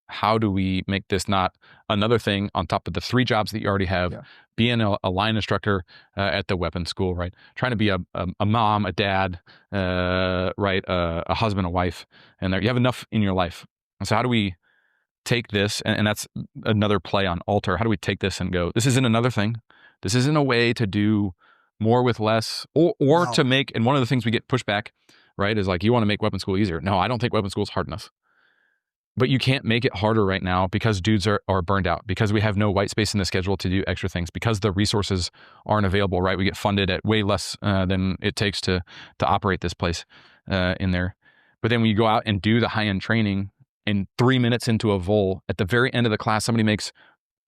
How do we make this not another thing on top of the 3 jobs that you already have? Yeah. Being a line instructor at the weapons school, right? Trying to be a mom, a dad, right? A husband, a wife, and you have enough in your life. And so how do we take this, and that's another play on Alter. How do we take this and go, this isn't another thing. This isn't a way to do more with less or to make, and one of the things we get pushback, right, is like, you want to make weapons school easier. No, I don't think weapons school is hard enough. But you can't make it harder right now because dudes are burned out, because we have no white space in the schedule to do extra things, because the resources aren't available, right? We get funded at way less than it takes to operate this place in there. But then when you go out and do the high-end training, and 3 minutes into a vol, at the very end of the class, somebody makes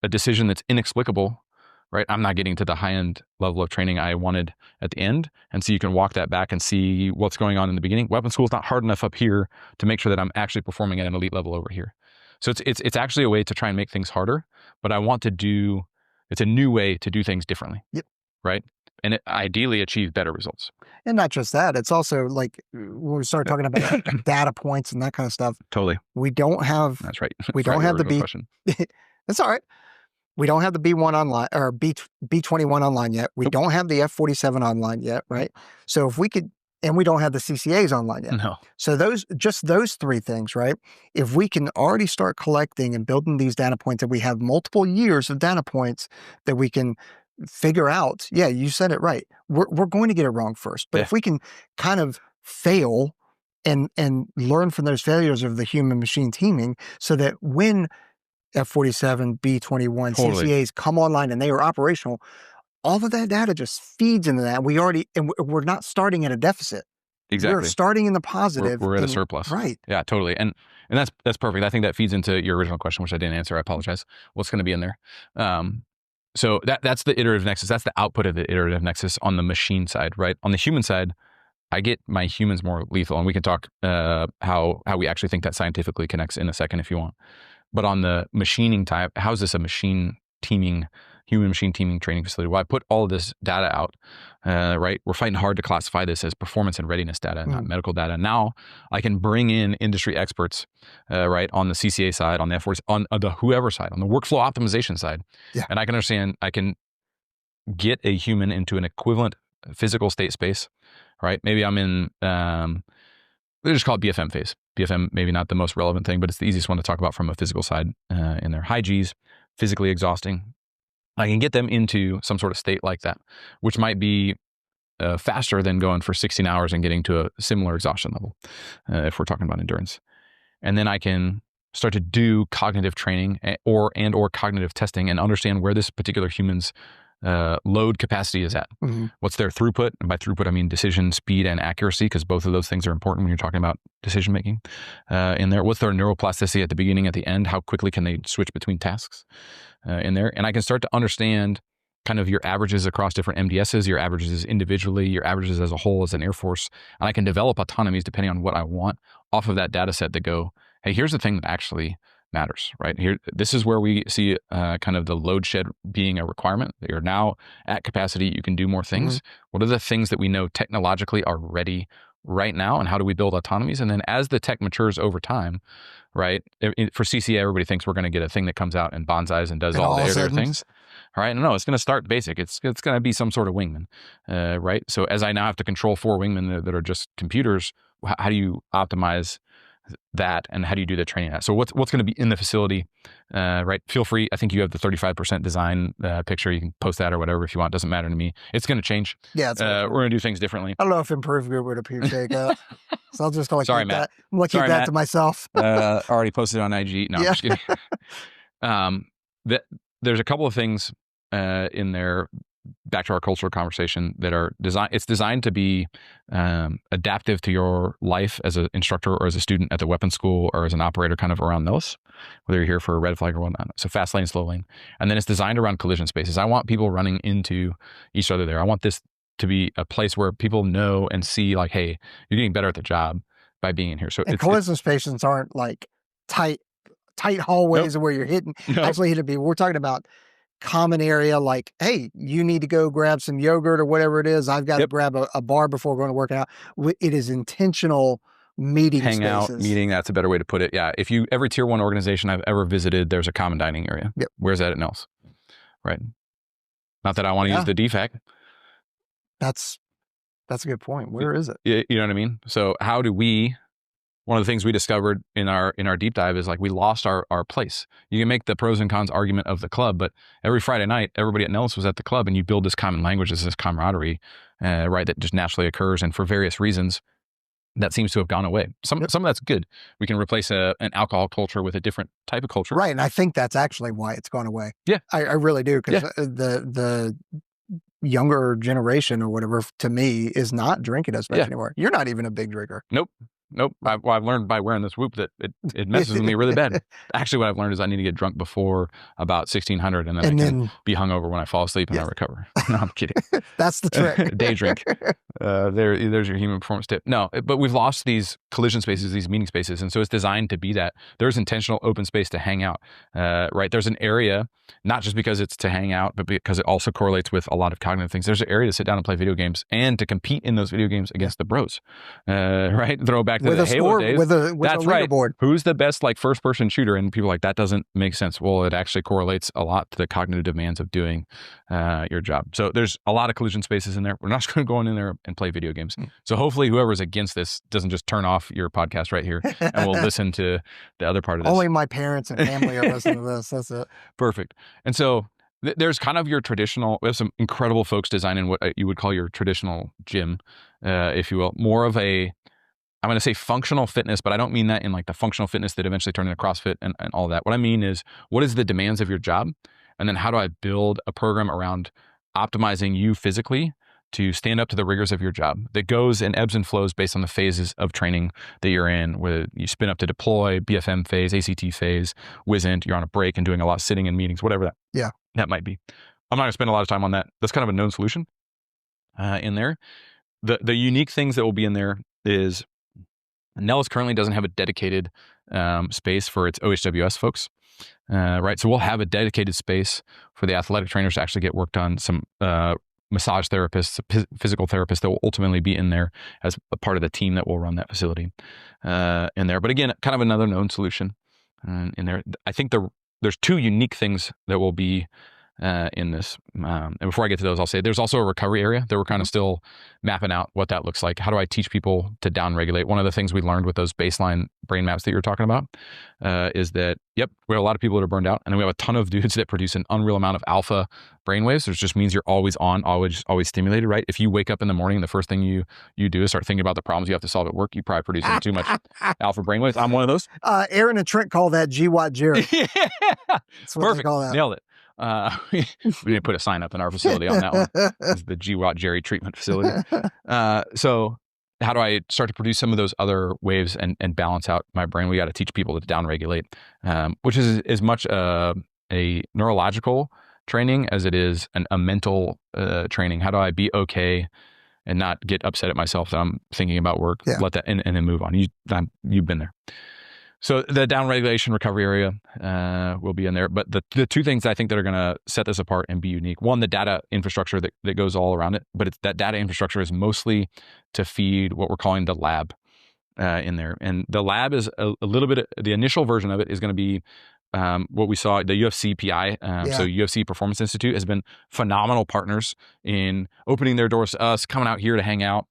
a decision that's inexplicable, right? I'm not getting to the high-end level of training I wanted at the end. And so you can walk that back and see what's going on in the beginning. Weapons school is not hard enough up here to make sure that I'm actually performing at an elite level over here. So it's actually a way to try and make things harder, but I want to do, it's a new way to do things differently. Yep. Right? and it ideally achieve better results. And not just that, it's also like when we start talking about data points and that kind of stuff. Totally. We don't have. That's right. We don't have the B. That's all right. We don't have the B1 online or B21 online yet. We don't have the F47 online yet, right? So if we could, and we don't have the CCAs online yet. No. So those 3 things, right? If we can already start collecting and building these data points, and we have multiple years of data points that we can figure out. Yeah, you said it right. We're going to get it wrong first, but if we can kind of fail and learn from those failures of the human machine teaming, so that when F47, B21, CCAs come online and they are operational, all of that data just feeds into that. We're not starting at a deficit. Exactly. We're starting in the positive. We're at a surplus. Right. Yeah, totally. And that's perfect. I think that feeds into your original question, which I didn't answer. I apologize. What's going to be in there? So that's the iterative nexus. That's the output of the iterative nexus on the machine side, right? On the human side, I get my humans more lethal, and we can talk how we actually think that scientifically connects in a second if you want. But on the machining type, how is this a human machine teaming training facility? Well, I put all of this data out, right? We're fighting hard to classify this as performance and readiness data, not medical data. Now I can bring in industry experts, right? On the CCA side, on the F4, on the whoever side, on the workflow optimization side. Yeah. And I can get a human into an equivalent physical state space, right? Maybe I'm in, they just call it BFM phase. BFM, maybe not the most relevant thing, but it's the easiest one to talk about from a physical side in their high Gs, physically exhausting. I can get them into some sort of state like that, which might be faster than going for 16 hours and getting to a similar exhaustion level, if we're talking about endurance. And then I can start to do cognitive training or cognitive testing and understand where this particular human's load capacity is at. What's their throughput? And by throughput, I mean decision speed and accuracy, because both of those things are important when you're talking about decision making in there. What's their neuroplasticity at the beginning, at the end? How quickly can they switch between tasks in there? And I can start to understand kind of your averages across different MDSs, your averages individually, your averages as a whole as an Air Force. And I can develop autonomies depending on what I want off of that data set that go, hey, here's the thing that actually matters, right? Here, this is where we see kind of the load shed being a requirement. You're now at capacity. You can do more things. What are the things that we know technologically are ready right now, and how do we build autonomies? And then as the tech matures over time, right? For CCA, everybody thinks we're going to get a thing that comes out and bonsais and does all the other things. All right, no, it's going to start basic. It's going to be some sort of wingman, right? So as I now have to control 4 wingmen that are just computers, how do you optimize that, and how do you do the training at? So what's going to be in the facility, right? Feel free. I think you have the 35% design picture. You can post that or whatever if you want. Doesn't matter to me. It's going to change. Yeah, we're going to do things differently. I don't know if Improve Group would appreciate that. So I'll just Sorry, Matt. I'm looking at that to myself. Already posted on IG. No, I'm just kidding. There's a couple of things in there, back to our cultural conversation, that are designed to be adaptive to your life as an instructor or as a student at the weapons school or as an operator kind of around Nellis, whether you're here for a red flag or whatnot. So fast lane, slow lane. And then it's designed around collision spaces. I want people running into each other there. I want this to be a place where people know and see like, hey, you're getting better at the job by being in here. So collision spaces aren't like tight hallways where you're actually hitting people. We're talking about common area, like, hey, you need to go grab some yogurt or whatever it is. I've got to grab a bar before going to work out. It is intentional meeting spaces. Hangout, meeting, that's a better way to put it. Yeah. Every tier 1 organization I've ever visited, there's a common dining area. Where's that at Nellis? Right. Not that I want to use the defect. That's a good point. Where is it? You know what I mean? So how do we, one of the things we discovered in our deep dive is like we lost our place. You can make the pros and cons argument of the club, but every Friday night, everybody at Nellis was at the club, and you build this common language, this camaraderie, right, that just naturally occurs. And for various reasons, that seems to have gone away. Some of that's good. We can replace an alcohol culture with a different type of culture. Right, and I think that's actually why it's gone away. Yeah. I really do, because the younger generation or whatever, to me, is not drinking as much anymore. You're not even a big drinker. Nope. Nope. I've learned by wearing this whoop that it messes with me really bad. Actually, what I've learned is I need to get drunk before about 1600, and then I can be hungover when I fall asleep and I recover. No, I'm kidding. That's the trick. Day drink. There's your human performance tip. No, but we've lost these collision spaces, these meeting spaces, and so it's designed to be that. There's intentional open space to hang out, right? There's an area, not just because it's to hang out, but because it also correlates with a lot of cognitive things. There's an area to sit down and play video games and to compete in those video games against the bros, right? Throw back to the Halo days. With That's a right. leaderboard. Who's the best like first-person shooter? And people are like, that doesn't make sense. Well, it actually correlates a lot to the cognitive demands of doing your job. So there's a lot of collision spaces in there. We're not just going to go in there and play video games. So hopefully whoever's against this doesn't just turn off your podcast right here and will listen to the other part of this. Only my parents and family are listening to this. That's it. Perfect. And so there's kind of your traditional, we have some incredible folks designing what you would call your traditional gym, if you will. More of a, I'm going to say functional fitness, but I don't mean that in like the functional fitness that eventually turned into CrossFit and all that. What I mean is, what is the demands of your job? And then how do I build a program around optimizing you physically to stand up to the rigors of your job that goes in ebbs and flows based on the phases of training that you're in, where you spin up to deploy, BFM phase, ACT phase, WISNT, you're on a break and doing a lot of sitting in meetings, whatever that might be. I'm not going to spend a lot of time on that. That's kind of a known solution in there. The unique things that will be in there is Nellis currently doesn't have a dedicated space for its OHWS folks, right? So we'll have a dedicated space for the athletic trainers to actually get work done, some massage therapists, physical therapists that will ultimately be in there as a part of the team that will run that facility in there. But again, kind of another known solution in there. I think there's two unique things that will be in this. And before I get to those, I'll say there's also a recovery area that we're kind of still mapping out what that looks like. How do I teach people to downregulate? One of the things we learned with those baseline brain maps that you're talking about is that, we have a lot of people that are burned out, and then we have a ton of dudes that produce an unreal amount of alpha brainwaves, which just means you're always on, always stimulated, right? If you wake up in the morning, the first thing you do is start thinking about the problems you have to solve at work, you probably producing too much alpha brainwaves. I'm one of those. Aaron and Trent call that GWAT Jerry. That's what they call that. Nailed it. We didn't put a sign up in our facility on that one. It's the GWAT Jerry treatment facility. So how do I start to produce some of those other waves and balance out my brain? We got to teach people to downregulate, which is as much a neurological training as it is a mental training. How do I be okay and not get upset at myself that I'm thinking about work? Let that and then move on. You've been there. So the downregulation recovery area will be in there. But the two things I think that are going to set this apart and be unique, one, the data infrastructure that goes all around it, but that data infrastructure is mostly to feed what we're calling the lab in there. And the lab is a little bit, the initial version of it is going to be what we saw, the UFC PI. So UFC Performance Institute has been phenomenal partners in opening their doors to us, coming out here to hang out.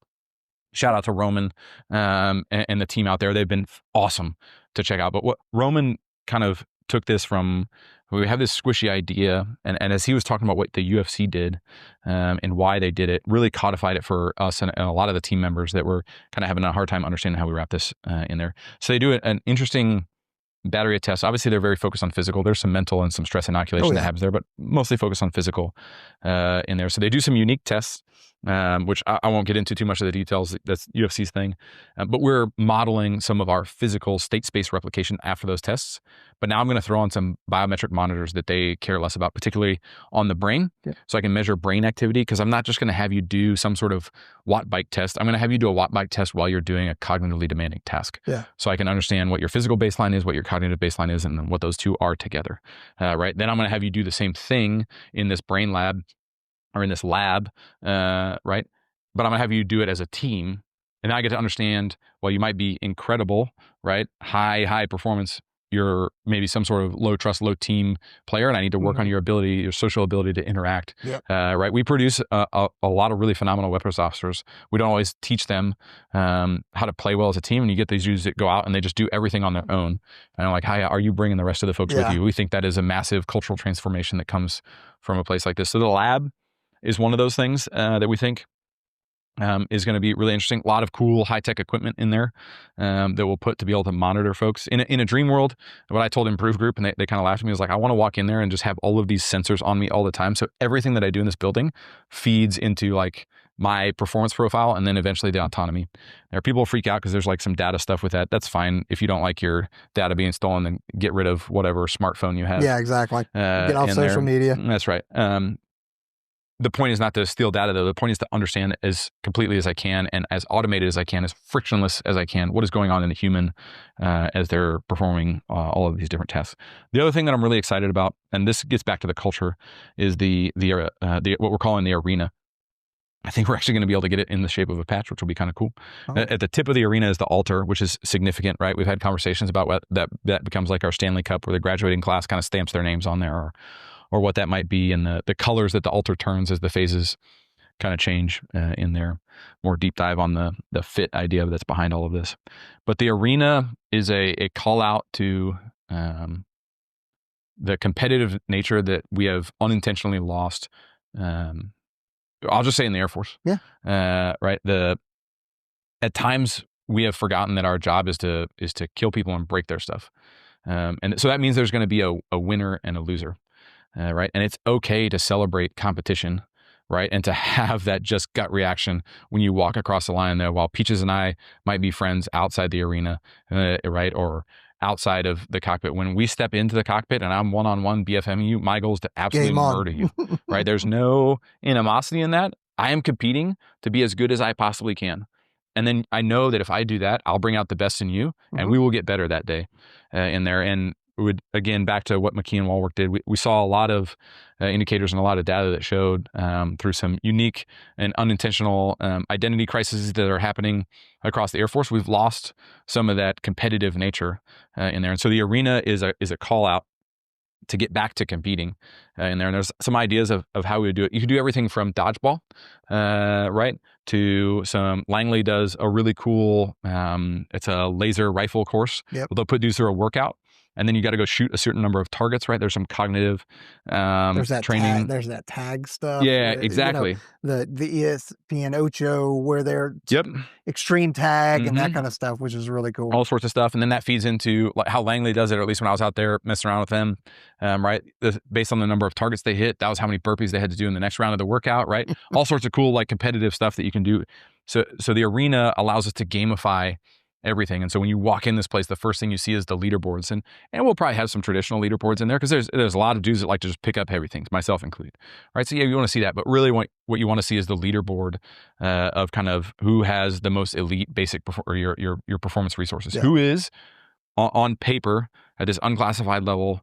Shout out to Roman and the team out there. They've been awesome to check out. But what Roman kind of took this from, we have this squishy idea, and as he was talking about what the UFC did and why they did it, really codified it for us and a lot of the team members that were kind of having a hard time understanding how we wrap this in there. So they do an interesting battery of tests. Obviously, they're very focused on physical. There's some mental and some stress inoculation that happens there, but mostly focused on physical in there. So they do some unique tests, which I won't get into too much of the details. That's UFC's thing. But we're modeling some of our physical state space replication after those tests. But now I'm going to throw on some biometric monitors that they care less about, particularly on the brain. So I can measure brain activity, because I'm not just going to have you do some sort of watt bike test. I'm going to have you do a watt bike test while you're doing a cognitively demanding task. So I can understand what your physical baseline is, what your cognitive baseline is, and then what those two are together. Right. Then I'm going to have you do the same thing in this brain lab or in this lab. Right. But I'm going to have you do it as a team. And now I get to understand, well, you might be incredible, right? High performance. You're maybe some sort of low trust, low team player, and I need to work on your ability, your social ability to interact. Right? We produce a lot of really phenomenal weapons officers. We don't always teach them how to play well as a team, and you get these dudes that go out and they just do everything on their own. And I'm like, hi, are you bringing the rest of the folks with you? We think that is a massive cultural transformation that comes from a place like this. So the lab is one of those things that we think is going to be really interesting. A lot of cool high-tech equipment in there that we'll put to be able to monitor folks. In a dream world, what I told Improve Group, and they kind of laughed at me, was like, I want to walk in there and just have all of these sensors on me all the time. So everything that I do in this building feeds into like my performance profile, and then eventually the autonomy. There are people who freak out because there's like some data stuff with that. That's fine. If you don't like your data being stolen, then get rid of whatever smartphone you have. Yeah, exactly. Get off social media. That's right. The point is not to steal data, though. The point is to understand as completely as I can and as automated as I can, as frictionless as I can, what is going on in the human as they're performing all of these different tests. The other thing that I'm really excited about, and this gets back to the culture, is the what we're calling the arena. I think we're actually going to be able to get it in the shape of a patch, which will be kind of cool. Oh. At the tip of the arena is the altar, which is significant, right? We've had conversations about what that becomes like our Stanley Cup, where the graduating class kind of stamps their names on there, or what that might be, and the colors that the altar turns as the phases kind of change in there. More deep dive on the fit idea that's behind all of this. But the arena is a call out to the competitive nature that we have unintentionally lost. I'll just say in the Air Force. Yeah. Right. At times we have forgotten that our job is to kill people and break their stuff. And so that means there's going to be a winner and a loser. Right. And it's okay to celebrate competition, right? And to have that just gut reaction when you walk across the line there, while Peaches and I might be friends outside the arena, right? Or outside of the cockpit. When we step into the cockpit and I'm one-on-one BFMing you, my goal is to absolutely murder you, right? There's no animosity in that. I am competing to be as good as I possibly can. And then I know that if I do that, I'll bring out the best in you, and we will get better that day in there. And would, again, back to what McKee and Walwork did, we saw a lot of indicators and a lot of data that showed through some unique and unintentional identity crises that are happening across the Air Force, we've lost some of that competitive nature in there. And so the arena is a call out to get back to competing in there. And there's some ideas of how we would do it. You could do everything from dodgeball, right, to some, Langley does a really cool, it's a laser rifle course. Yep. They'll put dudes through a workout. And then you got to go shoot a certain number of targets, right? There's some cognitive there's that training. There's that tag stuff. Yeah, exactly. You know, the ESPN Ocho, where they're extreme tag and that kind of stuff, which is really cool. All sorts of stuff. And then that feeds into like how Langley does it, or at least when I was out there messing around with them, right? Based on the number of targets they hit, that was how many burpees they had to do in the next round of the workout, right? All sorts of cool, like competitive stuff that you can do. So the arena allows us to gamify everything. And so when you walk in this place, the first thing you see is the leaderboards, and we'll probably have some traditional leaderboards in there, because there's a lot of dudes that like to just pick up heavy things, myself included, right? So yeah, you want to see that, but really what you want to see is the leaderboard of kind of who has the most elite basic your performance resources. Yeah. Who is on paper at this unclassified level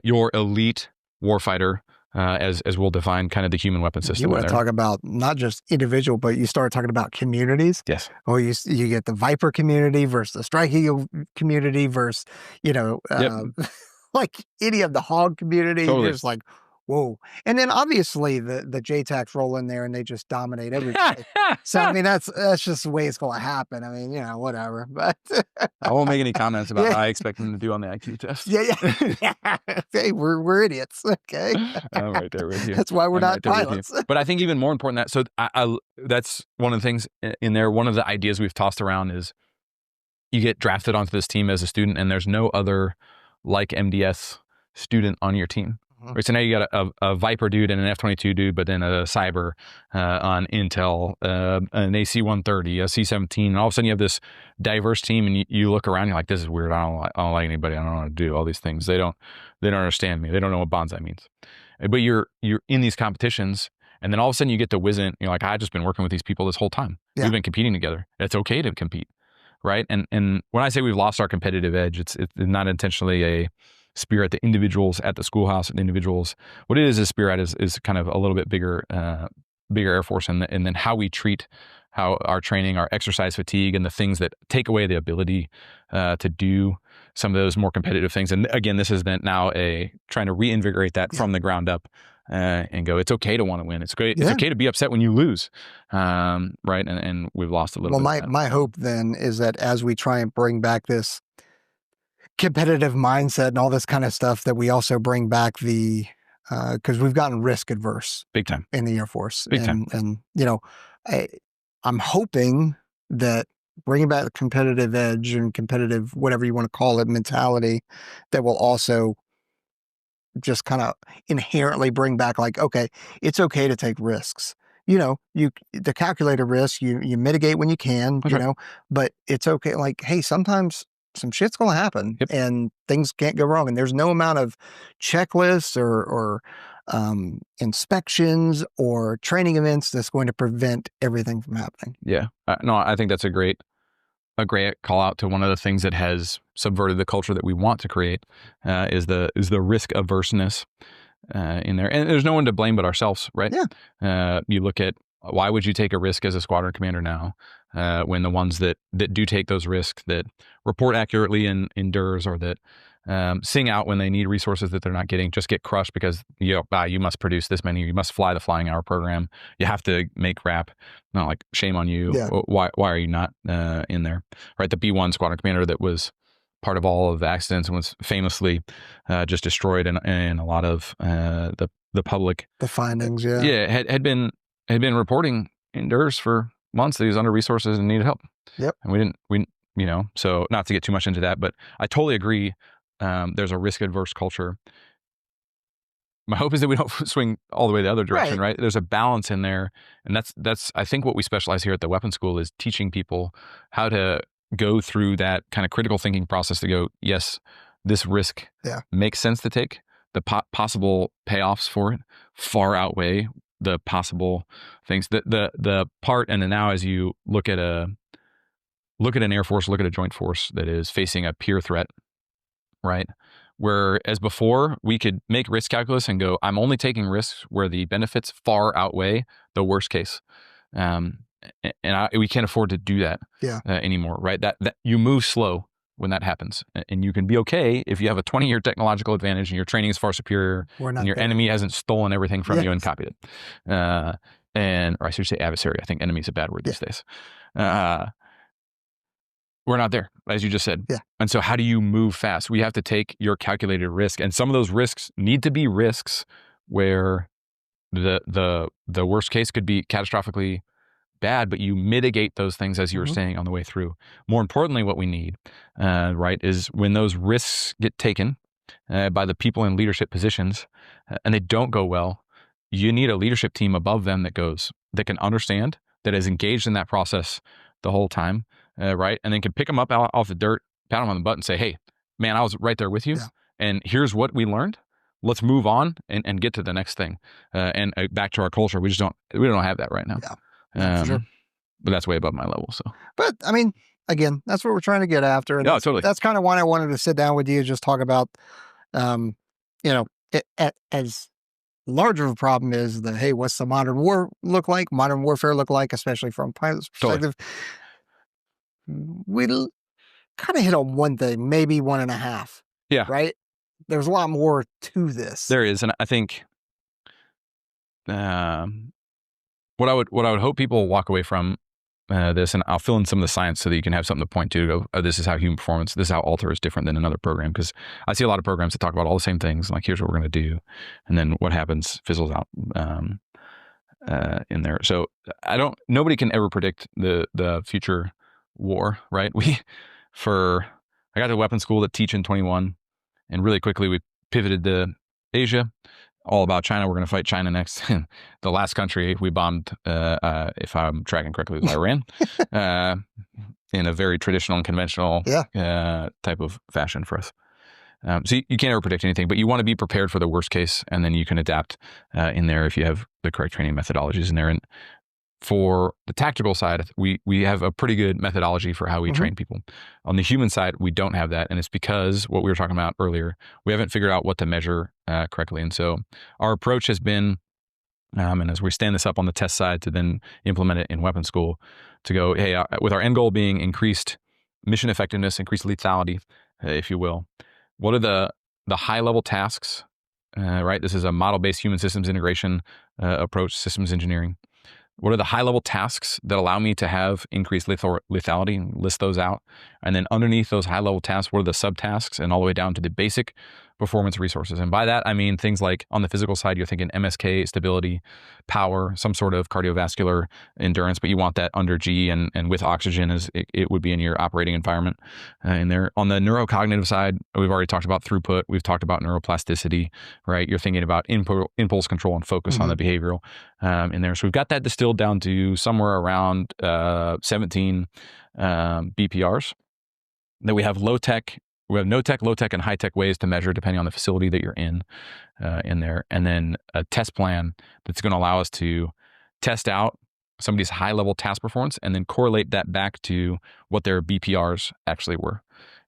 your elite warfighter, as we'll define kind of the human weapon system. You want to talk about not just individual, but you start talking about communities. Yes. Or you get the Viper community versus the Strike Eagle community versus, like any of the Hog community. Totally. It's like, whoa. And then obviously the JTACs roll in there and they just dominate everything. So, I mean, that's just the way it's going to happen. I mean, whatever. But I won't make any comments about how I expect them to do on the IQ test. Yeah. Hey, we're idiots. Okay. I'm right there with you. That's why we're not pilots. But I think even more important that, so that's one of the things in there. One of the ideas we've tossed around is you get drafted onto this team as a student, and there's no other like MDS student on your team. Right, so now you got a Viper dude and an F-22 dude, but then a Cyber on Intel, an AC-130, a C-17, and all of a sudden you have this diverse team, and you look around, you're like, this is weird. I don't like anybody. I don't know how to do all these things. They don't understand me. They don't know what bonsai means. But you're in these competitions, and then all of a sudden you get to whiz in. You're like, I've just been working with these people this whole time. Yeah. We've been competing together. It's okay to compete, right? And when I say we've lost our competitive edge, it's not intentionally a spirit that individuals at the schoolhouse and individuals, what it is a spirit is kind of a little bit bigger Air Force, and then how we treat how our training, our exercise fatigue, and the things that take away the ability to do some of those more competitive things. And again, this is then now trying to reinvigorate that from the ground up and go, it's okay to want to win. It's great. It's okay to be upset when you lose. Right. And we've lost a little bit. Well, my hope then is that as we try and bring back this competitive mindset and all this kind of stuff, that we also bring back because we've gotten risk adverse big time in the Air Force. Big time. And I'm hoping that bringing back the competitive edge and competitive, whatever you want to call it, mentality, that will also just kind of inherently bring back like, okay, it's okay to take risks. the calculated risk, you mitigate when you can, That's right. but it's okay. Like, hey, sometimes some shit's going to happen Yep. and things can't go wrong. And there's no amount of checklists or inspections or training events that's going to prevent everything from happening. Yeah. No, I think that's a great call out to one of the things that has subverted the culture that we want to create, is the risk averseness in there. And there's no one to blame but ourselves, right? Yeah. You look at, why would you take a risk as a squadron commander now, when the ones that do take those risks, that report accurately in DERs, or that sing out when they need resources that they're not getting, just get crushed because you must produce this many, you must fly the flying hour program, you have to make RAP. Not like, shame on you. Yeah. Why are you not in there? Right. The B1 squadron commander that was part of all of the accidents and was famously just destroyed in a lot of the public. The findings, yeah. Yeah, had been reporting in DERs for months that he was under resources and needed help. Yep. And so not to get too much into that, but I totally agree. There's a risk adverse culture. My hope is that we don't swing all the way the other direction, right? There's a balance in there. And that's I think what we specialize here at the weapons school is teaching people how to go through that kind of critical thinking process to go, yes, this risk makes sense to take. The possible payoffs for it far outweigh the possible things. The part, and now as you look at an Air Force, look at a joint force that is facing a peer threat, right? Whereas before, we could make risk calculus and go, I'm only taking risks where the benefits far outweigh the worst case. We can't afford to do that anymore, right? That you move slow when that happens. And you can be okay if you have a 20-year technological advantage and your training is far superior and your enemy hasn't stolen everything from you and copied it. Or I should say adversary. I think enemy is a bad word these days. We're not there, as you just said. Yeah. And so how do you move fast? We have to take your calculated risk. And some of those risks need to be risks where the worst case could be catastrophically bad, but you mitigate those things as you were saying on the way through. More importantly, what we need, right, is when those risks get taken by the people in leadership positions and they don't go well, you need a leadership team above them that can understand, that is engaged in that process the whole time, right? And then can pick them up off the dirt, pat them on the butt and say, hey, man, I was right there with you. Yeah. And here's what we learned. Let's move on and get to the next thing. And back to our culture, we don't have that right now. Yeah. For sure. But that's way above my level. So, but I mean, again, that's what we're trying to get after. And totally. That's kind of why I wanted to sit down with you, just talk about, as larger of a problem is hey, what's the modern warfare look like, especially from a pilot's perspective. Totally. We'll kind of hit on one thing, maybe one and a half. Yeah. Right. There's a lot more to this. There is. And I think, what I would hope people walk away from this, and I'll fill in some of the science so that you can have something to point to go, oh, this is how human performance, this is how Alter is different than another program. Because I see a lot of programs that talk about all the same things, like here's what we're going to do, and then what happens fizzles out in there. So nobody can ever predict the future war, right? I got to weapons school to teach in 21, and really quickly we pivoted to Asia. All about China. We're going to fight China next. The last country we bombed, if I'm tracking correctly, was Iran, in a very traditional and conventional type of fashion for us. So you can't ever predict anything, but you want to be prepared for the worst case, and then you can adapt in there if you have the correct training methodologies in there. And for the tactical side, we have a pretty good methodology for how we train people. On the human side, we don't have that, and it's because what we were talking about earlier, we haven't figured out what to measure correctly. And so our approach has been, and as we stand this up on the test side to then implement it in weapons school, to go, hey, with our end goal being increased mission effectiveness, increased lethality, if you will, what are the high-level tasks, right? This is a model-based human systems integration approach, systems engineering. What are the high-level tasks that allow me to have increased lethality, and list those out? And then underneath those high-level tasks, what are the subtasks, and all the way down to the basic performance resources. And by that, I mean things like on the physical side, you're thinking MSK, stability, power, some sort of cardiovascular endurance, but you want that under G and with oxygen as it would be in your operating environment in there. On the neurocognitive side, we've already talked about throughput. We've talked about neuroplasticity, right? You're thinking about impulse control and focus on the behavioral in there. So we've got that distilled down to somewhere around 17 BPRs. Then we have low tech. We have no tech, low tech, and high tech ways to measure depending on the facility that you're in there. And then a test plan that's going to allow us to test out somebody's high level task performance and then correlate that back to what their BPRs actually were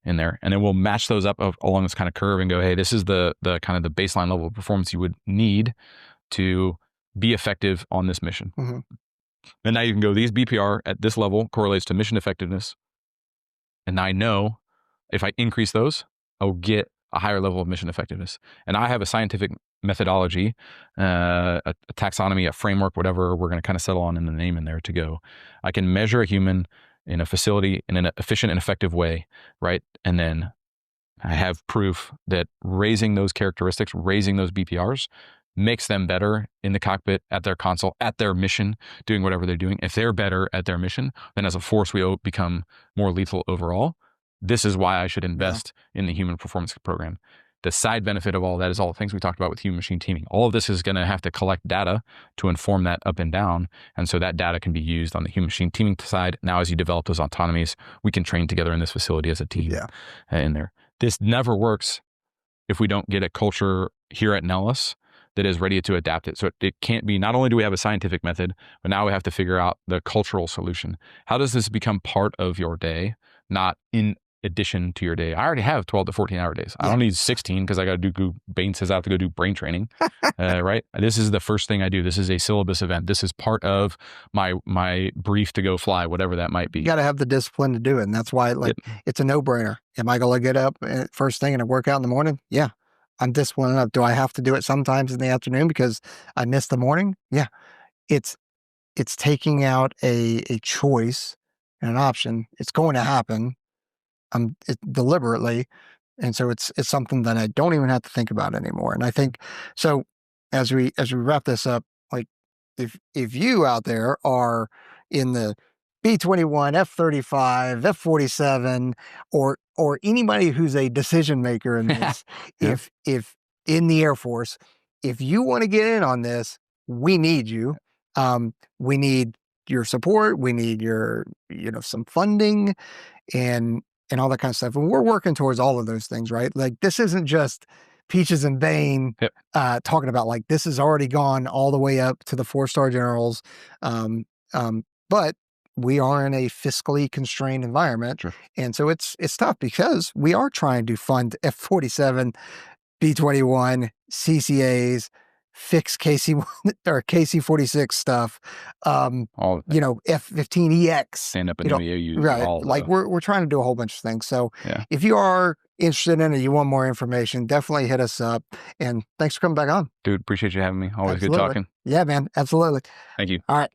in there. And then we'll match those up along this kind of curve and go, hey, this is the kind of the baseline level of performance you would need to be effective on this mission. And now you can go, these BPR at this level correlates to mission effectiveness. And I know if I increase those, I'll get a higher level of mission effectiveness. And I have a scientific methodology, a taxonomy, a framework, whatever we're going to kind of settle on in the name in there to go. I can measure a human in a facility in an efficient and effective way, right? And then I have proof that raising those characteristics, raising those BPRs makes them better in the cockpit, at their console, at their mission, doing whatever they're doing. If they're better at their mission, then as a force, we become more lethal overall. This is why I should invest in the human performance program. The side benefit of all that is all the things we talked about with human machine teaming. All of this is going to have to collect data to inform that up and down. And so that data can be used on the human machine teaming side. Now, as you develop those autonomies, we can train together in this facility as a team in there. This never works if we don't get a culture here at Nellis that is ready to adapt it. So it can't be, not only do we have a scientific method, but now we have to figure out the cultural solution. How does this become part of your day, not in addition to your day? I already have 12 to 14 hour days. I don't need 16 because I got to do, Bane says I have to go do brain training, right? This is the first thing I do. This is a syllabus event. This is part of my brief to go fly, whatever that might be. You got to have the discipline to do it. And that's why it's a no brainer. Am I going to get up first thing and work out in the morning? Yeah. I'm disciplined enough. Do I have to do it sometimes in the afternoon because I missed the morning? Yeah. It's taking out a choice and an option. It's going to happen deliberately. And so it's something that I don't even have to think about anymore. And I think, so as we wrap this up, like if you out there are in the B-21, F-35, F-47, or anybody who's a decision maker in this, if in the Air Force, if you want to get in on this, we need you. We need your support. We need your, some funding and all that kind of stuff. And we're working towards all of those things, right? Like this isn't just Peaches and Bane talking about, like, this has already gone all the way up to the 4-star generals. But we are in a fiscally constrained environment. Sure. And so it's tough because we are trying to fund F-47, B-21, CCAs, fix KC or KC-46 stuff, F-15EX. Stand up in the AU. Right. Like we're trying to do a whole bunch of things. So if you are interested in it, you want more information, definitely hit us up. And thanks for coming back on. Dude, appreciate you having me. Always good talking. Yeah, man. Absolutely. Thank you. All right.